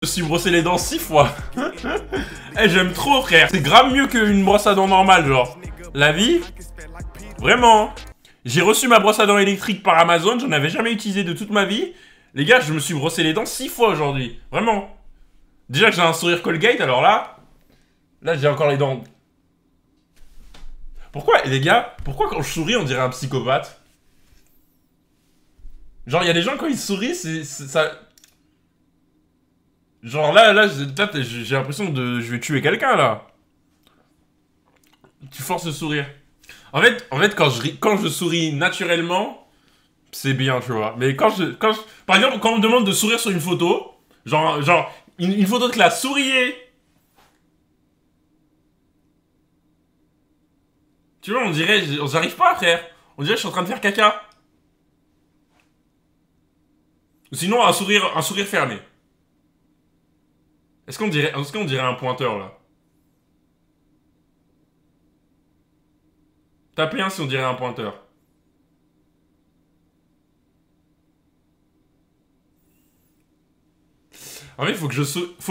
Je me suis brossé les dents 6 fois. Eh, j'aime trop, frère. C'est grave mieux qu'une brosse à dents normale, genre. La vie, vraiment. J'ai reçu ma brosse à dents électrique par Amazon. J'en avais jamais utilisé de toute ma vie. Les gars, je me suis brossé les dents 6 fois aujourd'hui. Vraiment. Déjà que j'ai un sourire Colgate, alors là... Là, j'ai encore les dents... Pourquoi, les gars, pourquoi quand je souris, on dirait un psychopathe? Genre, il y a des gens, quand ils sourient, ça... Genre là, j'ai l'impression de... Je vais tuer quelqu'un, là. Tu forces le sourire. En fait, quand je souris naturellement, c'est bien, tu vois. Mais par exemple, quand on me demande de sourire sur une photo, genre une photo de classe, souriez. Tu vois, on dirait, j'arrive pas, frère. On dirait que je suis en train de faire caca. Ou sinon, un sourire fermé. Est-ce qu'on dirait un pointeur, là? Tapez un si on dirait un pointeur. En fait, faut que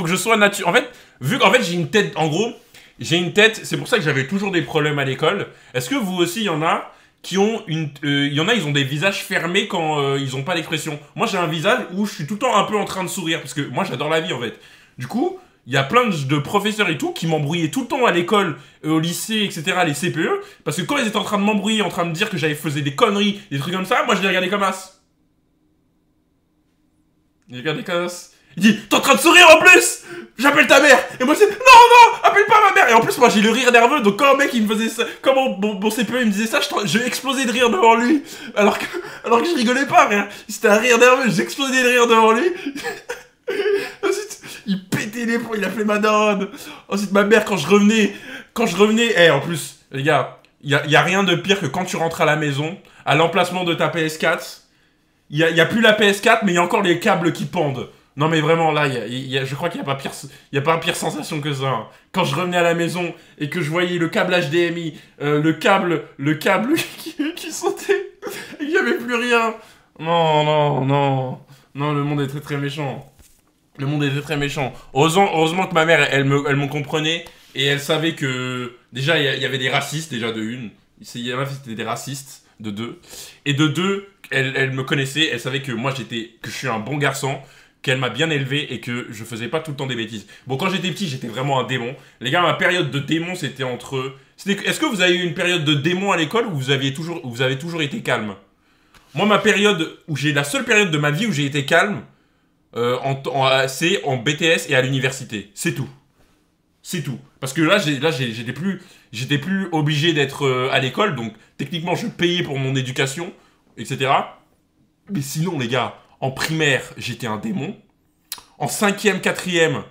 je sois naturel. En fait, vu qu'en fait, j'ai une tête, en gros, j'ai une tête, c'est pour ça que j'avais toujours des problèmes à l'école. Est-ce que vous aussi, il y en a qui ont une... Il y en a, ils ont des visages fermés quand ils ont pas d'expression. Moi, j'ai un visage où je suis tout le temps un peu en train de sourire, parce que moi, j'adore la vie, en fait. Du coup, il y a plein de professeurs et tout qui m'embrouillaient tout le temps à l'école, au lycée, etc., les CPE, parce que quand ils étaient en train de m'embrouiller, en train de dire que j'avais faisais des conneries, des trucs comme ça, moi, je les regardais comme as. Je les regardais comme as. Il dit, t'es en train de sourire en plus! J'appelle ta mère! Et moi je dis, non, non, appelle pas ma mère! Et en plus, moi j'ai le rire nerveux, donc quand un mec il me faisait ça, quand mon CPE il me disait ça, je explosais de rire devant lui. Alors que je rigolais pas, rien. C'était un rire nerveux, j'explosais de rire devant lui. Ensuite, il pétait les plombs, il appelait ma daronne. Ensuite, ma mère, quand je revenais, en plus, les gars, y a rien de pire que quand tu rentres à la maison, à l'emplacement de ta PS4, y a plus la PS4, mais il y a encore les câbles qui pendent. Non mais vraiment là, je crois qu'il n'y a pas pire sensation que ça. Hein. Quand je revenais à la maison et que je voyais le câble HDMI, le câble qui sautait et qu'il n'y avait plus rien. Non, non, non. Non, le monde est très très méchant. Le monde est très très méchant. Heureusement que ma mère, elle me comprenait et elle savait que... Déjà, il y avait des racistes, déjà de une. Il y en a qui étaient des racistes, de deux. Et de deux, elle me connaissait, elle savait que moi que je suis un bon garçon, qu'elle m'a bien élevé et que je faisais pas tout le temps des bêtises. Bon, quand j'étais petit, j'étais vraiment un démon. Les gars, ma période de démon, c'était entre... Est-ce que vous avez eu une période de démon à l'école ou vous avez toujours été calme? Moi, la seule période de ma vie où j'ai été calme, c'est en BTS et à l'université. C'est tout. C'est tout. Parce que là, j'étais plus obligé d'être à l'école, donc techniquement, je payais pour mon éducation, etc. Mais sinon, les gars, en primaire, j'étais un démon. En cinquième, quatrième,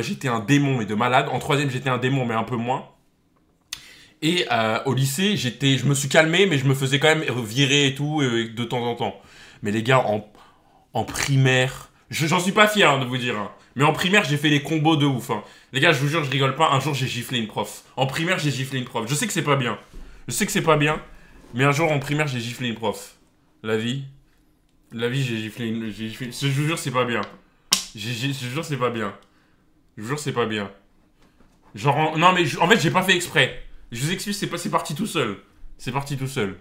j'étais un démon, mais de malade. En troisième, j'étais un démon, mais un peu moins. Et au lycée, je me suis calmé, mais je me faisais quand même virer et tout, de temps en temps. Mais les gars, en primaire... J'en suis pas fier, hein, de vous dire. Hein. Mais en primaire, j'ai fait des combos de ouf. Hein. Les gars, je vous jure, je rigole pas. Un jour, j'ai giflé une prof. En primaire, j'ai giflé une prof. Je sais que c'est pas bien. Je sais que c'est pas bien. Mais un jour, en primaire, j'ai giflé une prof. La vie, j'ai giflé une... Je vous jure, c'est pas bien. Je vous jure, c'est pas bien. Je vous jure, c'est pas bien. Genre, non, mais en fait, j'ai pas fait exprès. Je vous explique, c'est parti tout seul. C'est parti tout seul.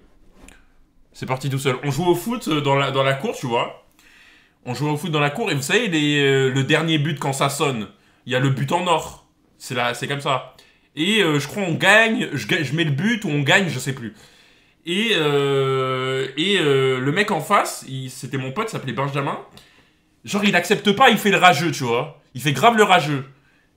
C'est parti tout seul. On jouait au foot dans la cour, tu vois. On jouait au foot dans la cour, et vous savez, le dernier but, quand ça sonne, il y a le but en or. C'est comme ça. Et je crois on gagne, je mets le but ou on gagne, je sais plus. Et le mec en face, c'était mon pote, il s'appelait Benjamin. Genre, il accepte pas, il fait le rageux, tu vois. Il fait grave le rageux.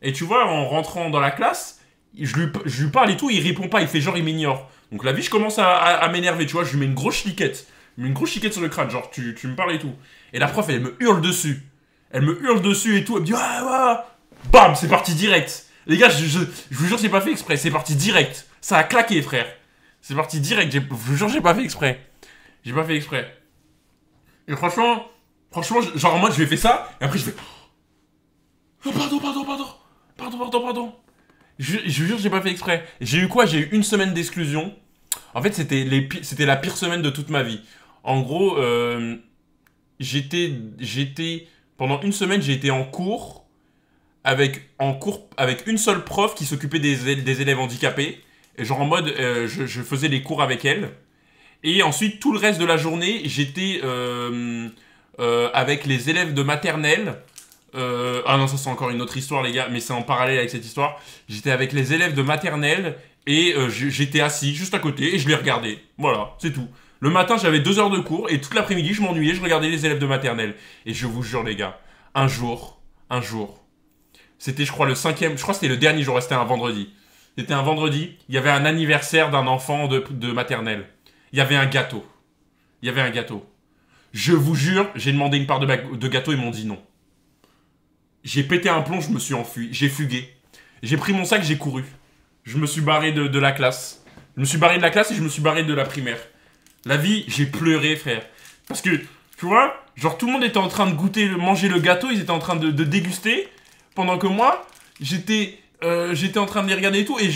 Et tu vois, en rentrant dans la classe, je lui parle et tout, il répond pas, il fait genre, il m'ignore. Donc la vie, je commence à m'énerver, tu vois, je lui mets une grosse chliquette. Je lui mets une grosse chliquette sur le crâne, genre, tu me parles et tout. Et la prof, elle me hurle dessus. Elle me hurle dessus et tout, elle me dit, ah, ouais. Bam, c'est parti direct. Les gars, je vous jure, c'est pas fait exprès, c'est parti direct. Ça a claqué, frère. C'est parti direct, je vous jure, j'ai pas fait exprès. J'ai pas fait exprès. Et franchement, genre en mode, je lui ai fait ça, et après je fais... Oh, pardon. Je vous jure, j'ai pas fait exprès. J'ai eu quoi? J'ai eu une semaine d'exclusion. En fait, c'était la pire semaine de toute ma vie. En gros, j'étais Pendant une semaine, j'ai été en cours avec une seule prof qui s'occupait des élèves handicapés. Et genre en mode, je faisais les cours avec elle. Et ensuite, tout le reste de la journée, j'étais avec les élèves de maternelle. Ah non, ça c'est encore une autre histoire, les gars, mais c'est en parallèle avec cette histoire. J'étais avec les élèves de maternelle et j'étais assis juste à côté et je les regardais. Voilà, c'est tout. Le matin, j'avais 2 heures de cours et toute l'après-midi, je m'ennuyais, je regardais les élèves de maternelle. Et je vous jure, les gars, un jour, c'était, je crois, je crois que c'était le dernier jour, c'était un vendredi. C'était un vendredi, il y avait un anniversaire d'un enfant de maternelle. Il y avait un gâteau. Je vous jure, j'ai demandé une part de gâteau, ils m'ont dit non. J'ai pété un plomb, je me suis enfui, j'ai fugué. J'ai pris mon sac, j'ai couru. Je me suis barré de la classe. Je me suis barré de la classe et je me suis barré de la primaire. La vie, j'ai pleuré, frère. Parce que, tu vois, genre tout le monde était en train de manger le gâteau, ils étaient en train de déguster. Pendant que moi, j'étais en train de les regarder et tout. Et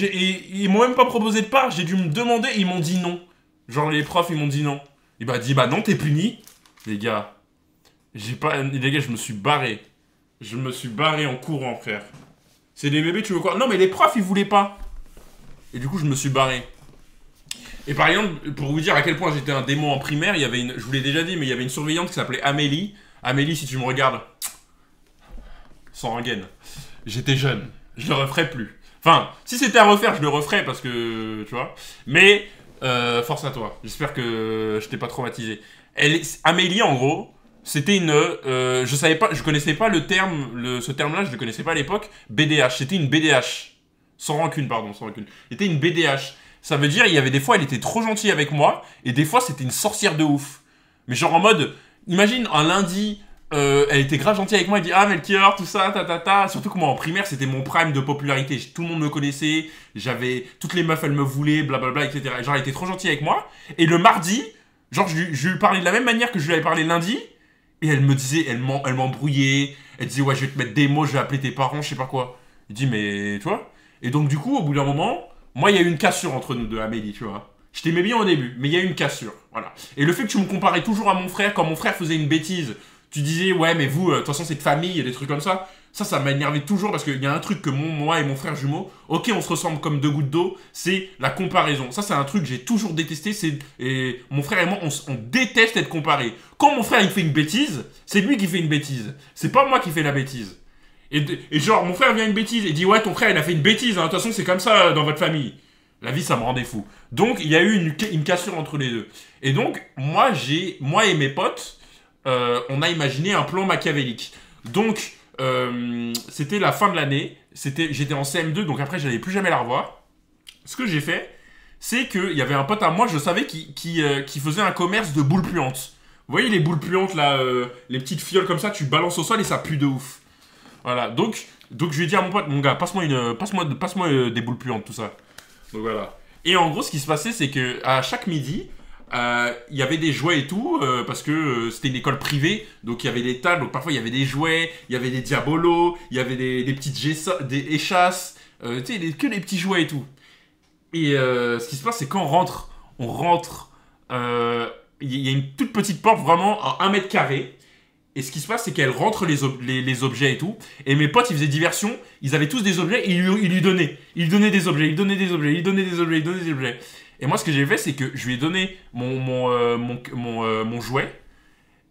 ils m'ont même pas proposé de part, j'ai dû me demander et ils m'ont dit non. Genre les profs, ils m'ont dit non. Il m'a dit, bah non, t'es puni. Les gars, je me suis barré. Je me suis barré en courant, frère. C'est des bébés, tu veux quoi? Non, mais les profs, ils voulaient pas. Et du coup, je me suis barré. Et par exemple, pour vous dire à quel point j'étais un démon en primaire, il y avait je vous l'ai déjà dit, mais il y avait une surveillante qui s'appelait Amélie. Amélie, si tu me regardes, sans rengaine. J'étais jeune. Je le referais plus. Enfin, si c'était à refaire, je le referais parce que, tu vois. Mais, force à toi. J'espère que je t'ai pas traumatisé. Amélie, en gros, c'était je savais pas, je connaissais pas ce terme-là, je le connaissais pas à l'époque. BDH, c'était une BDH. Sans rancune, pardon, sans rancune. C'était une BDH. Ça veut dire, il y avait des fois, elle était trop gentille avec moi, et des fois, c'était une sorcière de ouf. Mais genre en mode, imagine un lundi, elle était grave gentille avec moi, elle dit ah Melchior, tout ça, Surtout que moi en primaire, c'était mon prime de popularité. Tout le monde me connaissait, toutes les meufs, elles me voulaient, blablabla, etc. Et genre, elle était trop gentille avec moi. Et le mardi, genre, je lui parlais de la même manière que je lui avais parlé lundi. Et elle me disait, elle m'embrouillait. Elle disait, ouais, je vais te mettre des mots, je vais appeler tes parents, je sais pas quoi. Il dit, mais, tu vois. Et donc, du coup, au bout d'un moment, moi, il y a eu une cassure entre nous deux, Amélie, tu vois. Je t'aimais bien au début, mais il y a eu une cassure, voilà. Et le fait que tu me comparais toujours à mon frère, quand mon frère faisait une bêtise, tu disais, ouais, mais vous, de toute façon, c'est de famille, il y a des trucs comme ça. Ça m'a énervé toujours parce qu'il y a un truc que moi et mon frère jumeau, ok, on se ressemble comme 2 gouttes d'eau, c'est la comparaison. Ça, c'est un truc que j'ai toujours détesté. Et mon frère et moi, on déteste être comparés. Quand mon frère il fait une bêtise, c'est lui qui fait une bêtise. C'est pas moi qui fais la bêtise. Et genre, mon frère vient une bêtise et dit, ouais, ton frère il a fait une bêtise. De toute façon, c'est comme ça dans votre famille. La vie, ça me rendait fou. Donc, il y a eu une cassure entre les deux. Et donc, moi et mes potes, on a imaginé un plan machiavélique. Donc, c'était la fin de l'année, j'étais en CM2, donc après j'allais plus jamais la revoir. Ce que j'ai fait, c'est qu'il y avait un pote à moi, je savais, qui faisait un commerce de boules puantes. Vous voyez les boules puantes là, les petites fioles comme ça, tu balances au sol et ça pue de ouf. Voilà, donc je lui ai dit à mon pote, mon gars, passe-moi des boules puantes, tout ça. Donc voilà. Et en gros, ce qui se passait, c'est que à chaque midi, il y avait des jouets et tout, parce que c'était une école privée, donc il y avait des tables, donc parfois il y avait des jouets, il y avait des diabolos, il y avait des petites des échasses, tu sais, que des petits jouets et tout. Et ce qui se passe, c'est quand on rentre, il y a une toute petite porte vraiment à 1 mètre carré, et ce qui se passe, c'est qu'elle rentre les objets et tout, et mes potes, ils faisaient diversion, ils avaient tous des objets, et ils lui donnaient. Ils donnaient des objets, ils donnaient des objets, ils donnaient des objets, ils donnaient des objets. Et moi, ce que j'ai fait, c'est que je lui ai donné mon jouet.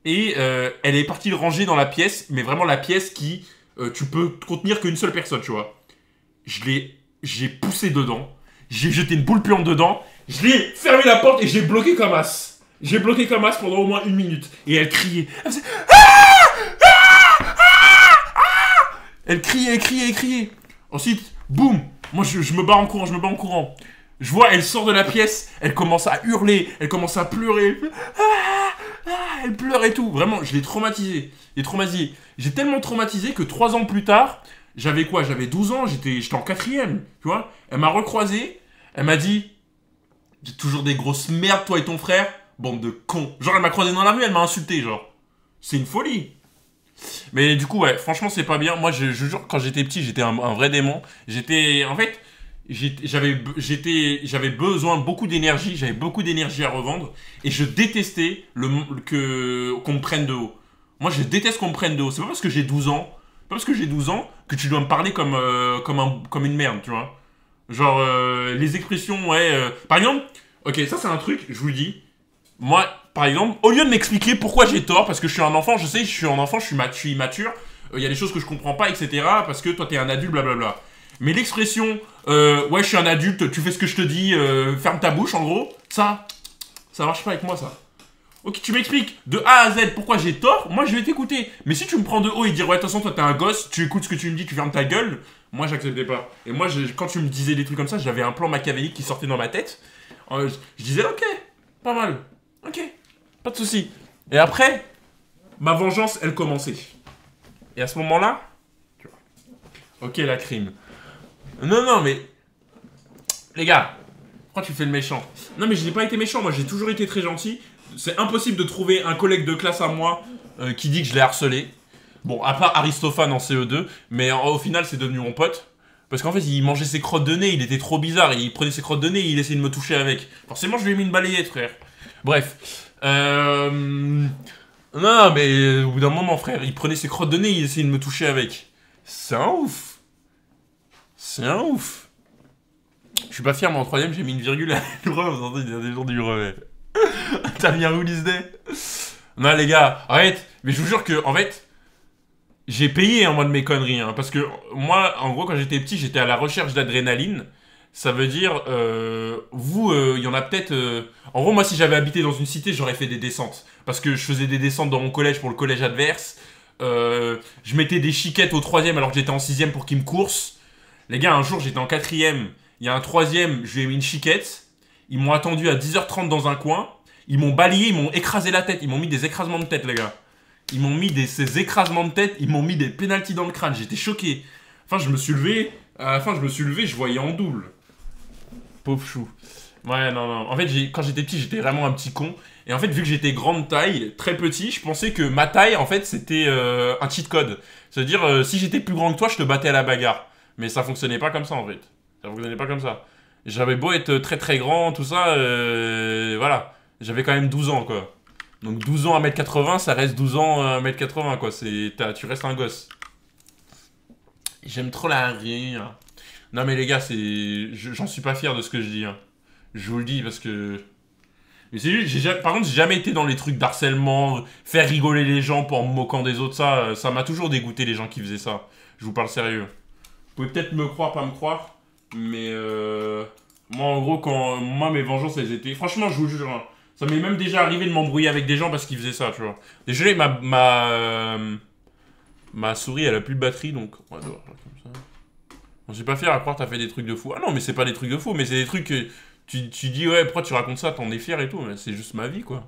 Et elle est partie le ranger dans la pièce. Mais vraiment la pièce qui... tu peux contenir qu'une seule personne, tu vois. J'ai poussé dedans. J'ai jeté une boule puante dedans. Je l'ai fermé la porte et j'ai bloqué comme as. J'ai bloqué comme as pendant au moins 1 minute. Et elle criait. Elle faisait... Elle criait. Ensuite, boum. Moi, je me bats en courant. Je vois, elle sort de la pièce, elle commence à hurler, elle commence à pleurer. Elle pleure et tout. Vraiment, je l'ai traumatisé. J'ai tellement traumatisé que 3 ans plus tard, j'avais quoi? J'avais 12 ans, j'étais en 4ème, tu vois. Elle m'a recroisé, elle m'a dit, j'ai toujours des grosses merdes, toi et ton frère, bande de cons. Genre, elle m'a croisé dans la rue, elle m'a insulté, genre. C'est une folie. Mais du coup, ouais, franchement, c'est pas bien. Moi, je jure, quand j'étais petit, j'étais un vrai démon. En fait... J'avais besoin de beaucoup d'énergie, j'avais beaucoup d'énergie à revendre et je détestais qu'on me prenne de haut. Moi, je déteste qu'on me prenne de haut. C'est pas parce que j'ai 12 ans, pas parce que j'ai 12 ans que tu dois me parler comme une merde, tu vois. Genre, les expressions, ouais. Par exemple, ok, ça c'est un truc, je vous le dis. Moi, par exemple, au lieu de m'expliquer pourquoi j'ai tort, parce que je suis un enfant, je sais, je suis un enfant, je suis immature, il y a des choses que je comprends pas, etc. Parce que toi t'es un adulte, blablabla. Mais l'expression, ouais, je suis un adulte, tu fais ce que je te dis, ferme ta bouche, en gros, ça marche pas avec moi, ça. Ok, tu m'expliques de A à Z pourquoi j'ai tort, moi je vais t'écouter. Mais si tu me prends de haut et dire, ouais, de toute façon, toi t'es un gosse, tu écoutes ce que tu me dis, tu fermes ta gueule, moi j'acceptais pas. Et moi, quand tu me disais des trucs comme ça, j'avais un plan machiavélique qui sortait dans ma tête. Je disais, ok, pas mal, ok, pas de soucis. Et après, ma vengeance, elle commençait. Et à ce moment-là, tu vois, ok, la crime. Non, non, mais. Les gars, pourquoi tu fais le méchant? Non, mais je n'ai pas été méchant, moi j'ai toujours été très gentil. C'est impossible de trouver un collègue de classe à moi qui dit que je l'ai harcelé. Bon, à part Aristophane en CE2, mais au final c'est devenu mon pote. Parce qu'en fait, il mangeait ses crottes de nez, il était trop bizarre. Il prenait ses crottes de nez et il essayait de me toucher avec. Forcément, je lui ai mis une balayette, frère. Bref. Non, mais au bout d'un moment, frère, il prenait ses crottes de nez et il essayait de me toucher avec. C'est un ouf. C'est un ouf. Je suis pas fier, mais en troisième, j'ai mis une virgule à l'ureux. Vous entendez, il y a des gens du brevet. T'as bien où Disney? Non, les gars, arrête. Mais je vous jure que, en fait, j'ai payé en moi de mes conneries. Hein, parce que moi, en gros, quand j'étais petit, j'étais à la recherche d'adrénaline. Ça veut dire, vous, il y en a peut-être... En gros, moi, si j'avais habité dans une cité, j'aurais fait des descentes. Parce que je faisais des descentes dans mon collège pour le collège adverse. Je mettais des chiquettes au troisième alors que j'étais en sixième pour qu'ils me coursent. Les gars, un jour, j'étais en quatrième. Il y a un troisième, je lui ai mis une chiquette. Ils m'ont attendu à 10h30 dans un coin. Ils m'ont balayé, ils m'ont écrasé la tête. Ils m'ont mis des écrasements de tête, les gars. Ils m'ont mis ces écrasements de tête. Ils m'ont mis des pénaltys dans le crâne. J'étais choqué. Enfin, je me suis levé. À la fin, je me suis levé, je voyais en double. Pauvre chou. Ouais, non, non. En fait, quand j'étais petit, j'étais vraiment un petit con. Et en fait, vu que j'étais grande taille, très petit, je pensais que ma taille, en fait, c'était un cheat code. C'est-à-dire, si j'étais plus grand que toi, je te battais à la bagarre. Mais ça fonctionnait pas comme ça, en fait. Ça fonctionnait pas comme ça. J'avais beau être très très grand, tout ça, voilà. J'avais quand même 12 ans, quoi. Donc 12 ans à 1m80, ça reste 12 ans à 1m80, quoi. Tu restes un gosse. J'aime trop la rire. Non mais les gars, j'en suis pas fier de ce que je dis. Hein. Je vous le dis parce que... Mais c'est juste, par contre, j'ai jamais été dans les trucs d'harcèlement, faire rigoler les gens pour en me moquant des autres, ça m'a toujours dégoûté les gens qui faisaient ça. Je vous parle sérieux. Vous pouvez peut-être me croire, pas me croire, mais moi en gros, moi mes vengeances elles étaient... Franchement, je vous jure, hein, ça m'est même déjà arrivé de m'embrouiller avec des gens parce qu'ils faisaient ça, tu vois. Désolé, ma souris elle a plus de batterie, donc on va devoir faire comme ça. Je suis pas fier à croire que t'as fait des trucs de fou. Ah non, mais c'est pas des trucs de fou, mais c'est des trucs que tu dis, ouais, pourquoi tu racontes ça, t'en es fier et tout, mais c'est juste ma vie, quoi.